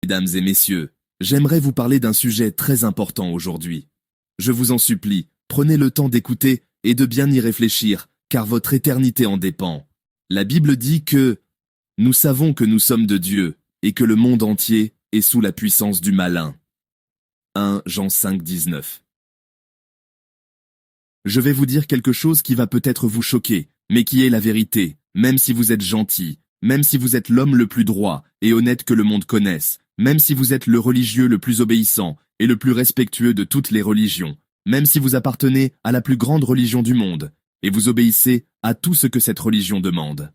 Mesdames et messieurs, j'aimerais vous parler d'un sujet très important aujourd'hui. Je vous en supplie, prenez le temps d'écouter et de bien y réfléchir, car votre éternité en dépend. La Bible dit que nous savons que nous sommes de Dieu et que le monde entier est sous la puissance du malin. 1 Jean 5, 19. Je vais vous dire quelque chose qui va peut-être vous choquer, mais qui est la vérité, même si vous êtes gentil, même si vous êtes l'homme le plus droit et honnête que le monde connaisse, même si vous êtes le religieux le plus obéissant et le plus respectueux de toutes les religions, même si vous appartenez à la plus grande religion du monde, et vous obéissez à tout ce que cette religion demande.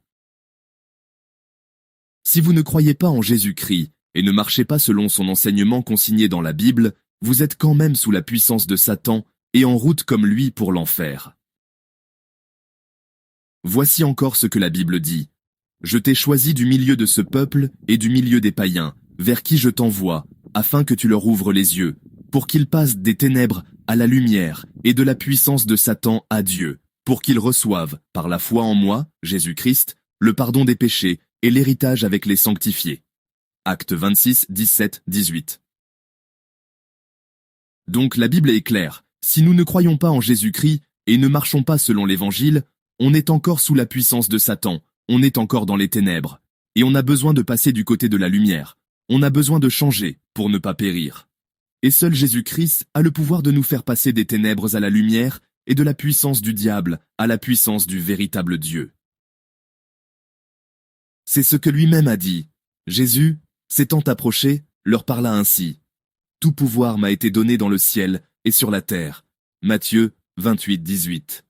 Si vous ne croyez pas en Jésus-Christ et ne marchez pas selon son enseignement consigné dans la Bible, vous êtes quand même sous la puissance de Satan et en route comme lui pour l'enfer. Voici encore ce que la Bible dit. Je t'ai choisi du milieu de ce peuple et du milieu des païens, vers qui je t'envoie, afin que tu leur ouvres les yeux, pour qu'ils passent des ténèbres à la lumière et de la puissance de Satan à Dieu, pour qu'ils reçoivent, par la foi en moi, Jésus-Christ, le pardon des péchés et l'héritage avec les sanctifiés. Actes 26, 17, 18. Donc la Bible est claire, si nous ne croyons pas en Jésus-Christ et ne marchons pas selon l'Évangile, on est encore sous la puissance de Satan, on est encore dans les ténèbres, et on a besoin de passer du côté de la lumière, on a besoin de changer pour ne pas périr. Et seul Jésus-Christ a le pouvoir de nous faire passer des ténèbres à la lumière et de la puissance du diable à la puissance du véritable Dieu. C'est ce que lui-même a dit. Jésus, s'étant approché, leur parla ainsi. Tout pouvoir m'a été donné dans le ciel et sur la terre. Matthieu 28, 18.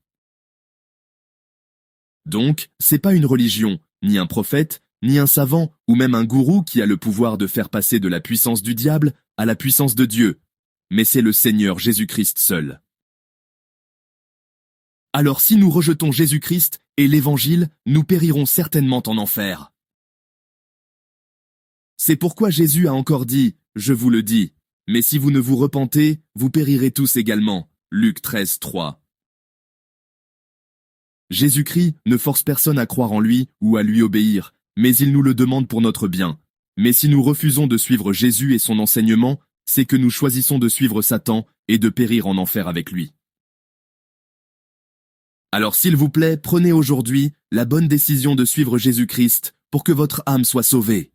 Donc, c'est pas une religion, ni un prophète, ni un savant, ou même un gourou qui a le pouvoir de faire passer de la puissance du diable à la puissance de Dieu, mais c'est le Seigneur Jésus-Christ seul. Alors si nous rejetons Jésus-Christ et l'Évangile, nous périrons certainement en enfer. C'est pourquoi Jésus a encore dit, je vous le dis, mais si vous ne vous repentez, vous périrez tous également. Luc 13, 3. Jésus-Christ ne force personne à croire en lui ou à lui obéir, mais il nous le demande pour notre bien. Mais si nous refusons de suivre Jésus et son enseignement, c'est que nous choisissons de suivre Satan et de périr en enfer avec lui. Alors s'il vous plaît, prenez aujourd'hui la bonne décision de suivre Jésus-Christ pour que votre âme soit sauvée.